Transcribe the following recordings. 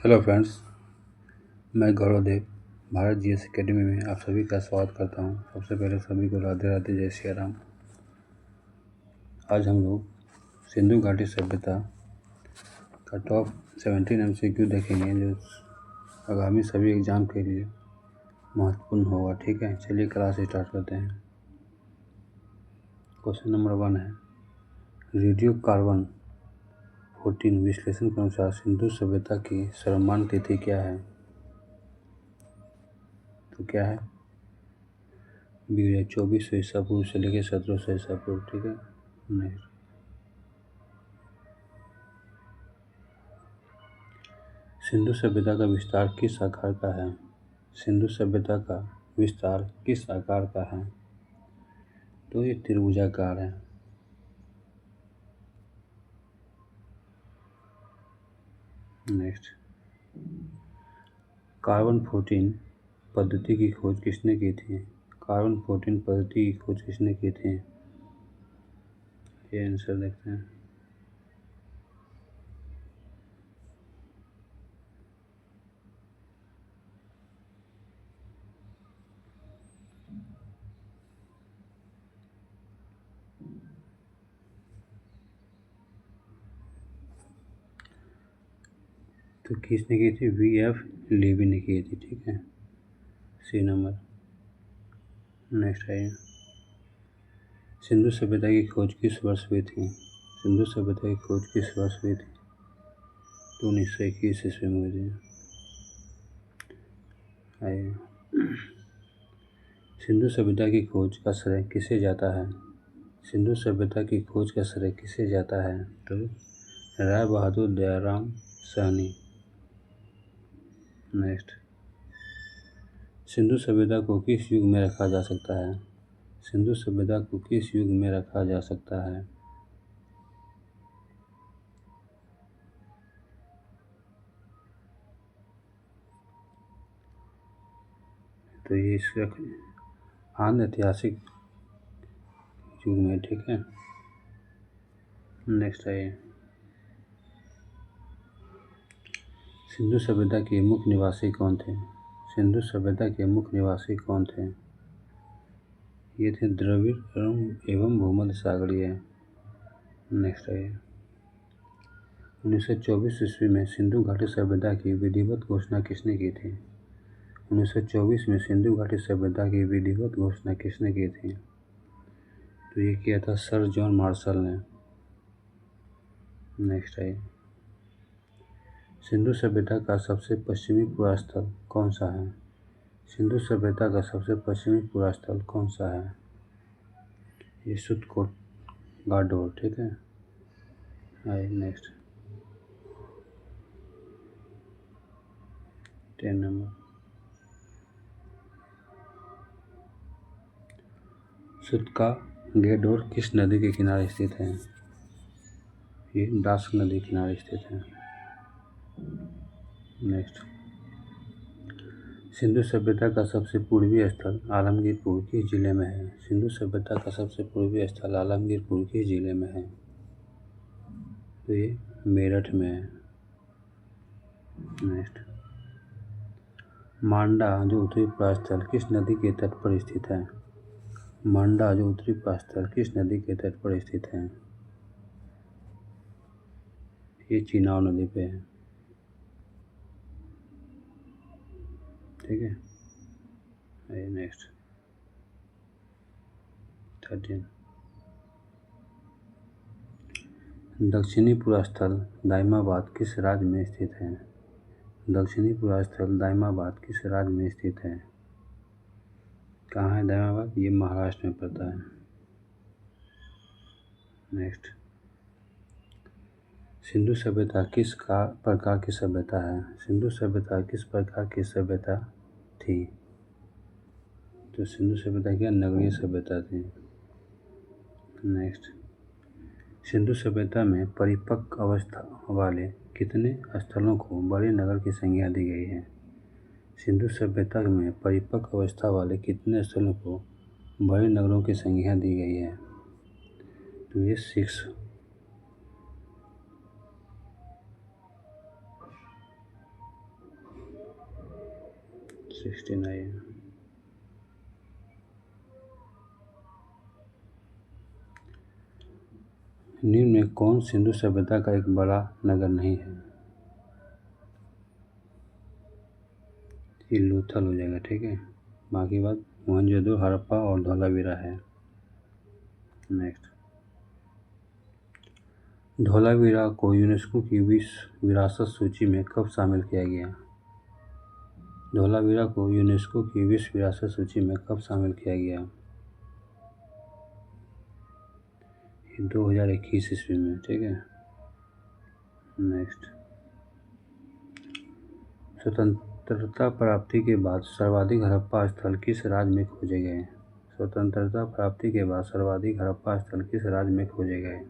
Hello friends, मैं गौरवदेव Bharat GS academy में आप सभी का स्वागत करता हूं। सबसे पहले सभी को राधे राधे, जय श्री राम। आज हम लोग सिंधु घाटी सभ्यता का टॉप 17 MCQ देखेंगे जो आगामी सभी एग्ज़ाम के लिए महत्वपूर्ण होगा। ठीक है, चलिए क्लास स्टार्ट करते हैं। क्वेश्चन नंबर 1 है, रेडियो कार्बन 14 विश्लेषण के अनुसार सिंधु सभ्यता की सर्वमान्य तिथि क्या है? तो क्या है? 2400 ईसा पूर्व से लेकर 1700 ईसा पूर्व। ठीक है, नेक्स्ट, सिंधु सभ्यता का विस्तार किस आकार का है? सिंधु सभ्यता का विस्तार किस आकार का है? तो ये त्रिभुजाकार है। नेक्स्ट, कार्बन 14 पद्धति की खोज किसने की थी? कार्बन 14 पद्धति की खोज किसने की थी? ये आंसर देखते हैं। तो किसने की थी? VF लीवी ने की थी। ठीक है, सी नंबर। नेक्स्ट है, सिंधु सभ्यता की खोज किस वर्ष हुई थी? सिंधु सभ्यता की खोज किस वर्ष हुई थी? तो 1921 ईस्वी में हुई थी। सिंधु सभ्यता की खोज का श्रेय किसे जाता है? सिंधु सभ्यता की खोज का श्रेय किसे जाता है? तो राय बहादुर दयाराम साहनी। नेक्स्ट, सिंधु सभ्यता को किस युग में रखा जा सकता है? सिंधु सभ्यता को किस युग में रखा जा सकता है? तो ये इसका आंध्र ऐतिहासिक युग में। ठीक है, नेक्स्ट है, सिंधु सभ्यता के मुख्य निवासी कौन थे? सिंधु सभ्यता के मुख्य निवासी कौन थे? ये थे द्रविड़ एवं भूमध्य सागरीय। नेक्स्ट है, 1924 ईस्वी में सिंधु घाटी सभ्यता की विधिवत घोषणा किसने की थी? 1924 में सिंधु घाटी सभ्यता की विधिवत घोषणा किसने की थी? तो ये किया था सर जॉन मार्शल ने। नेक्स्ट है, सिंधु सभ्यता का सबसे पश्चिमी पुरास्थल कौन सा है? सिंधु सभ्यता का सबसे पश्चिमी पुरास्थल कौन सा है? ये सुतकोट गाडोर। ठीक है, नेक्स्ट 10 नंबर, सुतका गेडोर किस नदी के किनारे स्थित है? ये दास नदी के किनारे स्थित है। नेक्स्ट, सिंधु सभ्यता का सबसे पूर्वी स्थल आलमगीरपुर किस जिले में है? सिंधु सभ्यता का सबसे पूर्वी स्थल आलमगीरपुर किस जिले में है? तो ये मेरठ में है। नेक्स्ट, मांडा जो उत्तरी प्रस्थल किस नदी के तट पर स्थित है? मांडा जो उत्तरी प्रस्थल किस नदी के तट पर स्थित है? ये चिनाव नदी पे है। ठीक है, नेक्स्ट 13, दक्षिणी पुरास्थल दाइमाबाद किस राज्य में स्थित है? दक्षिणी पुरास्थल दाइमाबाद किस राज्य में स्थित है? कहाँ है दाइमाबाद? ये महाराष्ट्र में पड़ता है। नेक्स्ट, सिंधु सभ्यता किस प्रकार की सभ्यता है? सिंधु सभ्यता किस प्रकार की सभ्यता थी? तो सिंधु सभ्यता क्या नगरीय सभ्यता थी। नेक्स्ट, सिंधु सभ्यता में परिपक्व अवस्था वाले कितने स्थलों को बड़े नगर की संज्ञा दी गई है? सिंधु सभ्यता में परिपक्व अवस्था वाले कितने स्थलों को बड़े नगरों की संज्ञा दी गई है? तो ये 6। 69। निम्न में कौन सिंधु सभ्यता का एक बड़ा नगर नहीं है? ये लोथल हो जाएगा, ठीक है। बाकी बात मोहनजोदड़ो, हड़प्पा और धोलावीरा है। नेक्स्ट, धोलावीरा को यूनेस्को की विश्व विरासत सूची में कब शामिल किया गया? धोलावीरा को यूनेस्को की विश्व विरासत सूची में कब शामिल किया गया? 2021 ईस्वी में, ठीक है। नेक्स्ट, स्वतंत्रता प्राप्ति के बाद सर्वाधिक हड़प्पा स्थल किस राज्य में खोजे गए? स्वतंत्रता प्राप्ति के बाद सर्वाधिक हड़प्पा स्थल किस राज्य में खोजे गए?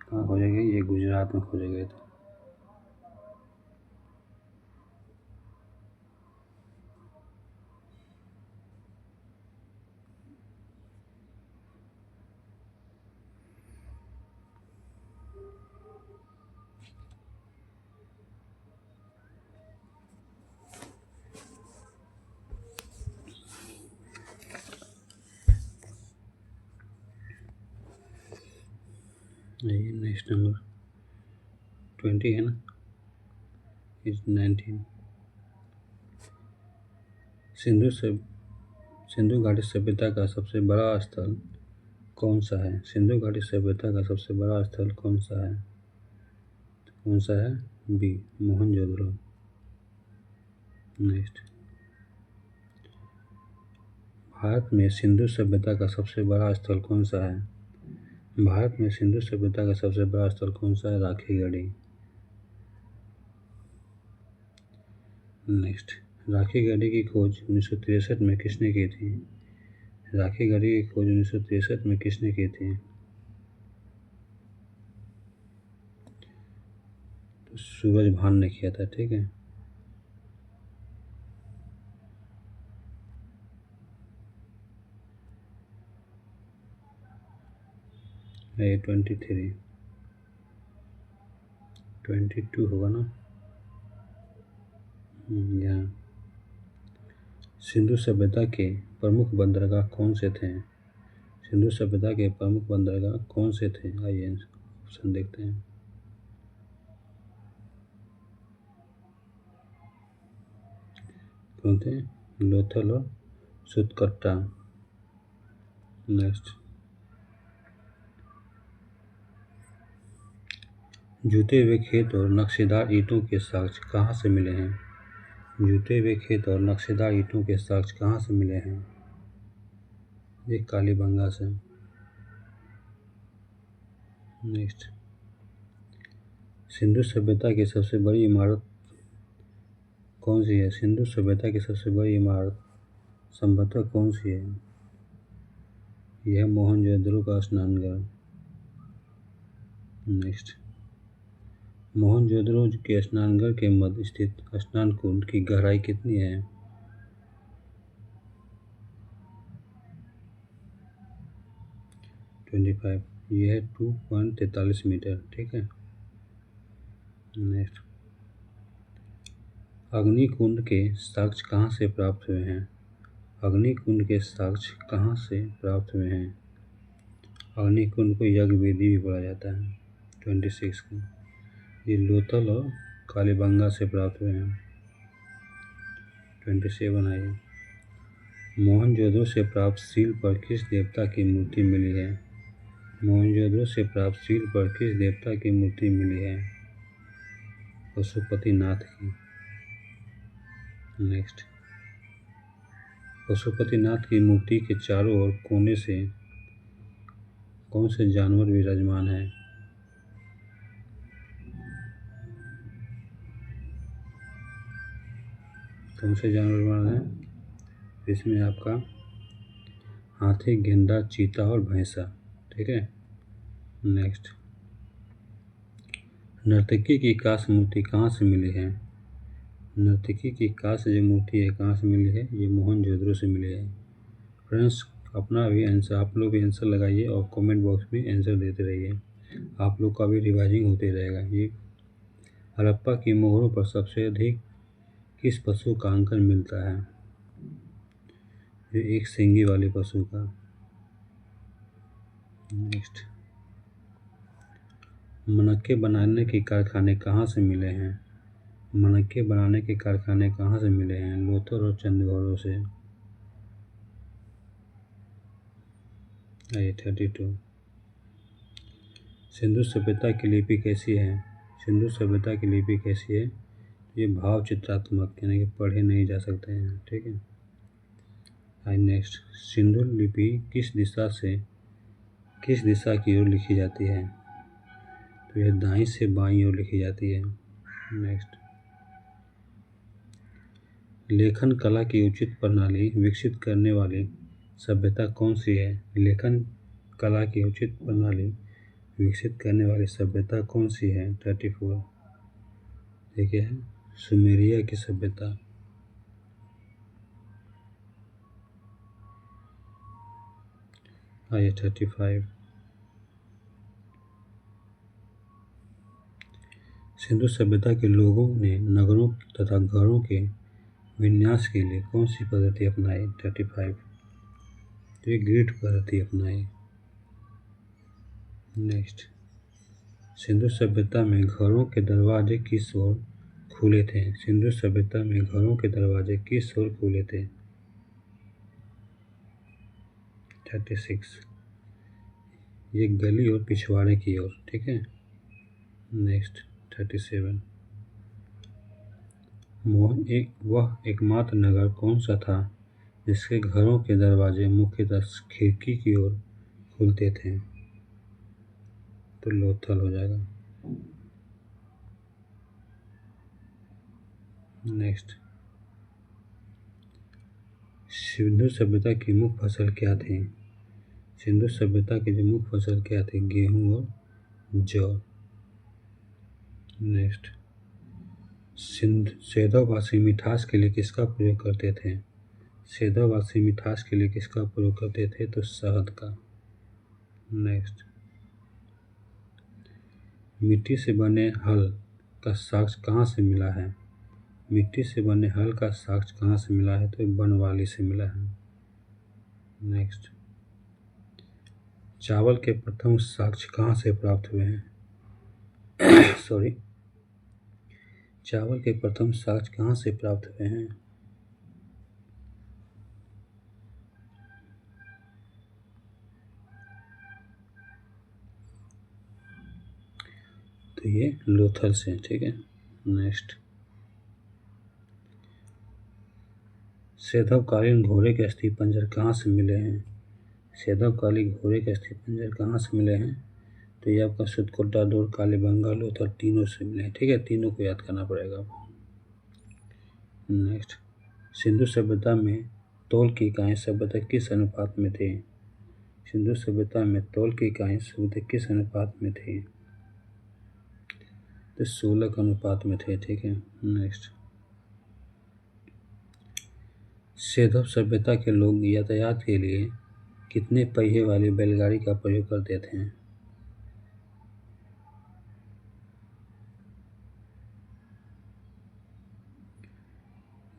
कहाँ खोजे गए? ये गुजरात में खोजे गए थे। ये नेक्स्ट नंबर 20 है ना, इज 19। सिंधु घाटी सभ्यता का सबसे बड़ा स्थल कौन सा है? सिंधु घाटी सभ्यता का सबसे बड़ा स्थल कौन सा है? कौन सा है? बी, मोहनजोदड़ो। नेक्स्ट, भारत में सिंधु सभ्यता का सबसे बड़ा स्थल कौन सा है? भारत में सिंधु सभ्यता का सबसे बड़ा स्थल कौन सा है? राखीगढ़ी। नेक्स्ट, राखीगढ़ी की खोज 1963 में किसने की थी? राखीगढ़ी की खोज 1963 में किसने की थी? तो सूरजभान ने किया था, ठीक है। ये 22 होगा ना। यहाँ सिंधु सभ्यता के प्रमुख बंदरगाह कौन से थे? सिंधु सभ्यता के प्रमुख बंदरगाह कौन से थे? आइए ऑप्शन देखते हैं। कौन थे? लोथल और सुतकट्टा। नेक्स्ट, जूते हुए खेत और नक्शेदार ईंटों के साक्ष्य कहाँ से मिले हैं? जूते हुए खेत और नक्शेदार ईंटों के साक्ष्य कहाँ से मिले हैं? ये कालीबंगा से। नेक्स्ट, सिंधु सभ्यता की सबसे बड़ी इमारत कौन सी है? सिंधु सभ्यता की सबसे बड़ी इमारत संभवतः कौन सी है? यह मोहनजोदड़ो का स्नानघर। नेक्स्ट, मोहनजोदड़ो के स्नानघर के मध्य स्थित स्नान कुंड की गहराई कितनी है? 25। यह है 2.43 मीटर, ठीक है। नेक्स्ट, अग्निकुंड के साक्ष्य कहाँ से प्राप्त हुए हैं? अग्निकुंड के साक्ष्य कहाँ से प्राप्त हुए हैं? अग्निकुंड को यज्ञ वेदी भी बोला जाता है। 26 को ये लोथल और कालीबंगा से प्राप्त हुए हैं। 27 आइए, मोहनजोदड़ो से प्राप्त सील पर किस देवता की मूर्ति मिली है? मोहनजोदड़ो से प्राप्त सील पर किस देवता की मूर्ति मिली है? पशुपतिनाथ की। नेक्स्ट, पशुपतिनाथ की मूर्ति के चारों ओर कोने से कौन से जानवर विराजमान है? कौन से जानवर विराजमान है? इसमें आपका हाथी, गेंडा, चीता और भैंसा, ठीक है। नेक्स्ट, नर्तकी की कांस्य मूर्ति कहाँ से मिली है? नर्तकी की कांस्य जो मूर्ति है कहाँ से मिली है? ये मोहनजोदड़ो से मिली है। फ्रेंड्स, अपना भी आंसर, आप लोग भी आंसर लगाइए और कमेंट बॉक्स में आंसर देते रहिए। आप लोग का भी रिवाइजिंग होते रहेगा। ये हड़प्पा की मोहरों पर सबसे अधिक किस पशु का अंकन मिलता है? ये एक सींगी वाले पशु का। नेक्स्ट, मनक्के बनाने के कारखाने कहाँ से मिले हैं? मनक्के बनाने के कारखाने कहाँ से मिले हैं? लोथल और चंदगौरों से। 32। सिंधु सभ्यता की लिपि कैसी है? सिंधु सभ्यता की लिपि कैसी है? ये भाव चित्रात्मक, यानी कि पढ़े नहीं जा सकते हैं। ठीक है। नेक्स्ट, सिंधु लिपि किस दिशा की ओर लिखी जाती है? तो यह दाईं से बाईं ओर लिखी जाती है। नेक्स्ट, लेखन कला की उचित प्रणाली विकसित करने वाली सभ्यता कौन सी है? लेखन कला की उचित प्रणाली विकसित करने वाली सभ्यता कौन सी है? 34। देखिए है सुमेरिया की सभ्यता। आइए 35। सिंधु सभ्यता के लोगों ने नगरों तथा घरों के विन्यास के लिए कौन सी पद्धति अपनाई? 35। तो ये ग्रिड पद्धति अपनाई। नेक्स्ट, सिंधु सभ्यता में घरों के दरवाजे किस ओर खुले थे? सिंधु सभ्यता में घरों के दरवाजे किस ओर खुले थे? 36। ये गली और पिछवाड़े की ओर। ठीक है। नेक्स्ट 37। वह एकमात्र नगर कौन सा था जिसके घरों के दरवाजे मुख्यतः खिड़की की ओर खुलते थे? तो लोथल हो जाएगा। नेक्स्ट, सिंधु सभ्यता की मुख्य फसल क्या थी? सिंधु सभ्यता की जो मुख्य फसल क्या थी? गेहूं और जौ। नेक्स्ट, सेधववासी मिठास के लिए किसका प्रयोग करते थे? सेधववासी मिठास के लिए किसका प्रयोग करते थे? तो शहद का। नेक्स्ट, मिट्टी से बने हल का साक्ष्य कहाँ से मिला है? मिट्टी से बने हल का साक्ष्य कहाँ से मिला है? तो बनवाली से मिला है। नेक्स्ट, चावल के प्रथम साक्ष्य कहाँ से प्राप्त हुए हैं? सॉरी, चावल के प्रथम साक्ष्य कहाँ से प्राप्त हुए हैं? तो ये लोथल से। ठीक है। नेक्स्ट, सेधवकालीन घोड़े के अस्थि पंजर कहाँ से मिले हैं? सेधवकालीन घोड़े के अस्थि पंजर कहाँ से मिले हैं? तो ये आपका सुतकोटा, दौर, कालीबंगा, लोथल तीनों से मिले हैं। ठीक है। तीनों को याद करना पड़ेगा। नेक्स्ट, सिंधु सभ्यता में तौल की इकाई सभ्यता किस अनुपात में थी? सिंधु सभ्यता में तौल की इकाई सभ्यता किस अनुपात में थी? तो 16 के अनुपात में थे। ठीक है। नेक्स्ट, सेधव सभ्यता के लोग यातायात के लिए कितने पहिए वाली बैलगाड़ी का प्रयोग करते थे?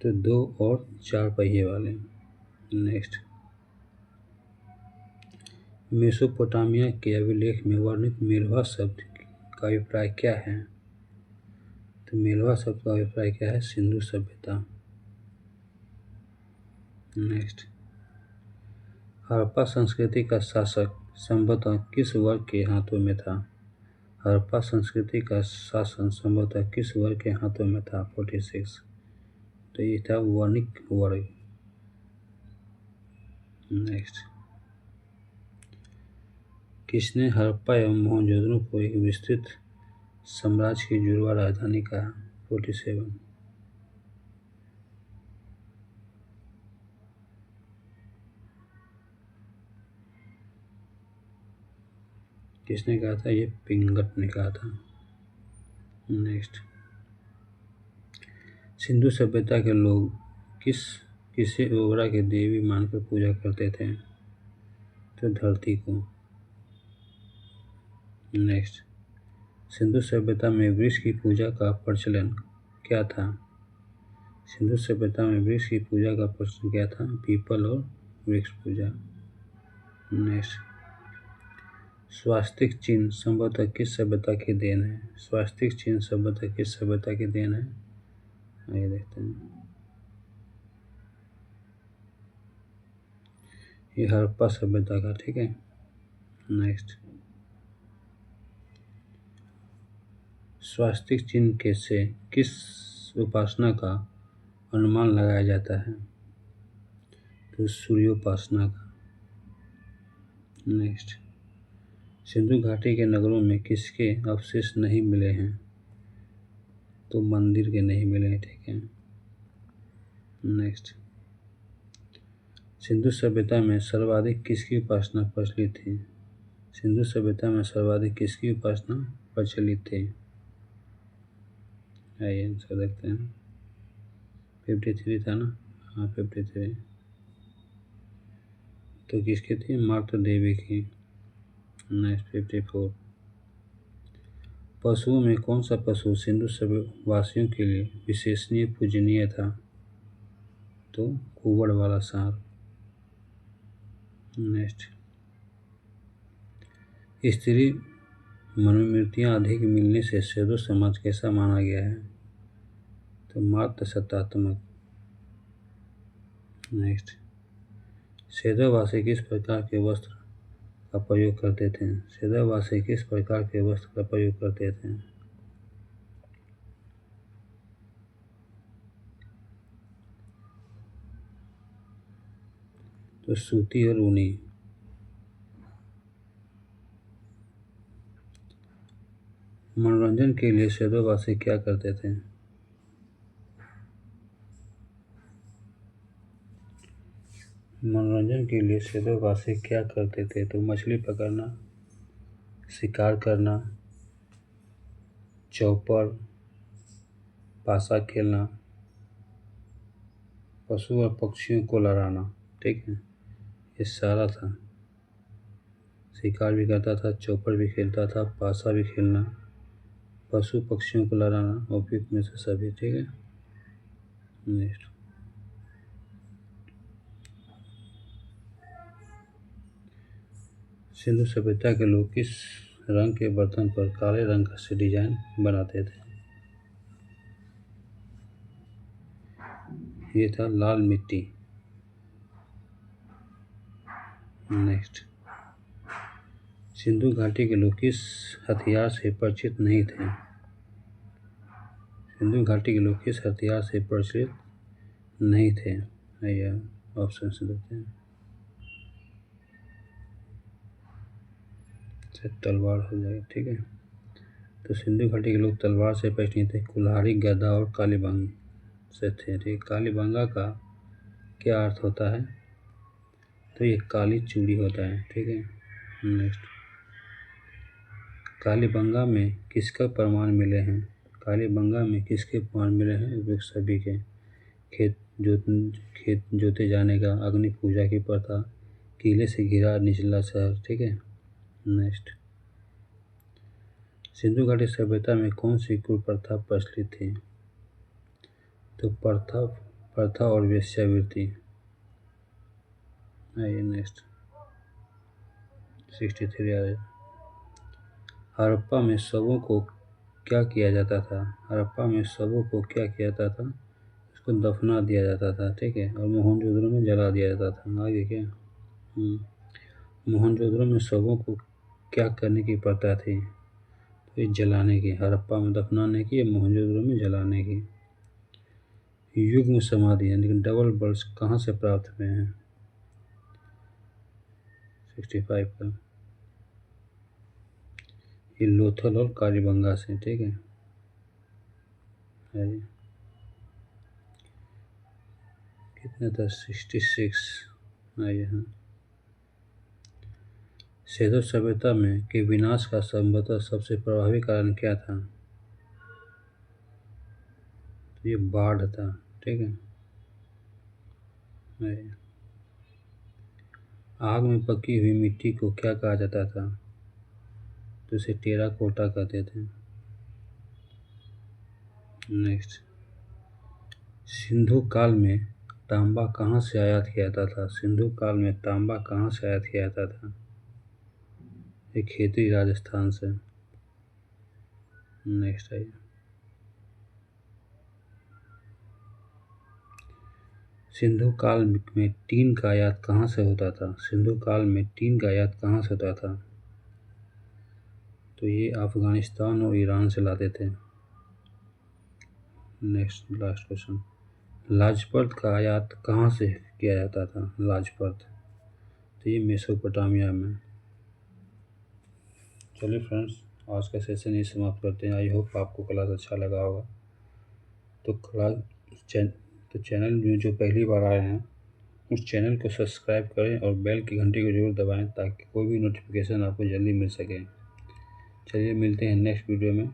तो 2 और 4 पहिए वाले। नेक्स्ट, मेसोपोटामिया के अभिलेख में वर्णित मेलवा शब्द का अभिप्राय क्या है? तो मेलवा शब्द का अभिप्राय क्या है? सिंधु सभ्यता। नेक्स्ट, हड़प्पा संस्कृति का शासक संभवतः किस वर्ग के हाथों में था? हड़प्पा संस्कृति का शासन संभवतः किस वर्ग के हाथों में था? 46। तो ये था वणिक वर्ग। नेक्स्ट, किसने हड़प्पा एवं मोहनजोदड़ो को एक विस्तृत साम्राज्य की जुड़वा राजधानी कहा? 47। किसने कहा था? ये पिंगट ने कहा था। नेक्स्ट, सिंधु सभ्यता के लोग किसे ओबरा की देवी मानकर पूजा करते थे? तो धरती को। नेक्स्ट, सिंधु सभ्यता में वृक्ष की पूजा का प्रचलन क्या था? सिंधु सभ्यता में वृक्ष की पूजा का प्रचलन क्या था? पीपल और वृक्ष पूजा। नेक्स्ट, स्वास्तिक चिन्ह संभवतः किस सभ्यता की देन है? स्वास्तिक चिन्ह संभवतः किस सभ्यता की देन है? आइए देखते हैं। ये हड़प्पा सभ्यता का, ठीक है। नेक्स्ट, स्वास्तिक चिन्ह के से किस उपासना का अनुमान लगाया जाता है? तो सूर्योपासना का। नेक्स्ट, सिंधु घाटी के नगरों में किसके अवशेष नहीं मिले हैं? तो मंदिर के नहीं मिले हैं, ठीक है। नेक्स्ट, सिंधु सभ्यता में सर्वाधिक किसकी उपासना प्रचलित थी? सिंधु सभ्यता में सर्वाधिक किसकी उपासना प्रचलित थी? आइए आंसर देखते हैं। 53 था ना? हाँ 53। तो किसकी थी? मातृ देवी की। नेक्स्ट 54, पशुओं में कौन सा पशु सिंधु सभ्य वासियों के लिए विशेषणीय पूजनीय था? तो कुबड़ वाला सांप। नेक्स्ट, स्त्री मनोवृत्तियाँ अधिक मिलने से सैदो समाज कैसा माना गया है? तो मात्र सत्तात्मक। नेक्स्ट, सैदोवासी किस प्रकार के वस्त्र का प्रयोग करते थे? सैदोवासी किस प्रकार के वस्त्र का प्रयोग करते थे? तो सूती और ऊनी। मनोरंजन के लिए सैदोवासी क्या करते थे? मनोरंजन के लिए सैदोवासी क्या करते थे? तो मछली पकड़ना, शिकार करना, चौपड़, पासा खेलना, पशु और पक्षियों को लड़ाना, ठीक है। ये सारा था। शिकार भी करता था, चौपड़ भी खेलता था, पासा भी खेलना, पशु पक्षियों को लड़ाना, उपयुक्त में से सभी, ठीक है। नेक्स्ट, सिंधु सभ्यता के लोग किस रंग के बर्तन पर काले रंग का से डिजाइन बनाते थे? ये था लाल मिट्टी। नेक्स्ट, सिंधु घाटी के लोग किस हथियार से परिचित नहीं थे? सिंधु घाटी के लोग किस हथियार से परिचित नहीं थे? आइए ऑप्शन से देखते हैं। तलवार हो जाएगा, ठीक है। तो सिंधु घाटी के लोग तलवार से परिचित थे, कुल्हाड़ी, गदा और कालीबंग से थे, ठीक। कालीबंगा का क्या अर्थ होता है? तो ये काली चूड़ी होता है, ठीक है। नेक्स्ट, कालीबंगा में किसका प्रमाण मिले हैं? कालीबंगा में किसके प्रमाण मिले हैं? वे सभी के। खेत जोते जाने का, अग्नि पूजा की प्रथा, किले से घिरा निचला शहर, ठीक है। नेक्स्ट, सिंधु घाटी सभ्यता में कौन सी कुप्रथा प्रचलित थी? तो प्रथा और वेश्यावृत्ति। आइए नेक्स्ट 63 आ रहा। हड़प्पा में शवों को क्या किया जाता था? हड़प्पा में शवों को क्या किया जाता था? उसको दफना दिया जाता था, ठीक है। और मोहनजोदड़ो में जला दिया जाता था। आगे क्या? मोहनजोदड़ो में शवों को क्या करने की प्रथा थी? तो ये जलाने की। हड़प्पा में दफनाने की, मोहनजोदड़ो में जलाने की। युग्म समाधि यानी कि डबल बर्ड्स कहाँ से प्राप्त हुए हैं? 65 का। ये लोथल और कालीबंगा से, ठीक है। कितना था? 66। आइए हाँ, सैदो सभ्यता में के विनाश का संभवतः सबसे प्रभावी कारण क्या था? तो ये बाढ़ था, ठीक है। आग में पकी हुई मिट्टी को क्या कहा जाता था? तो इसे टेराकोटा कहते थे। नेक्स्ट, सिंधु काल में तांबा कहाँ से आयात किया जाता था? सिंधु काल में तांबा कहाँ से आयात किया जाता था? ये खेती राजस्थान से। नेक्स्ट आइए, सिंधु काल में टीन का आयात कहाँ से होता था? सिंधु काल में टीन का आयात कहाँ से होता था? तो ये अफगानिस्तान और ईरान से लाते थे। नेक्स्ट लास्ट क्वेश्चन, लाजपत का आयात कहाँ से किया जाता था? लाजपत, तो ये मेसोपोटामिया में। चलिए फ्रेंड्स, आज का सेशन ये समाप्त करते हैं। आई होप आपको क्लास अच्छा लगा होगा। तो तो चैनल में जो पहली बार आए हैं उस चैनल को सब्सक्राइब करें और बेल की घंटी को जरूर दबाएं ताकि कोई भी नोटिफिकेशन आपको जल्दी मिल सके। चलिए मिलते हैं नेक्स्ट वीडियो में।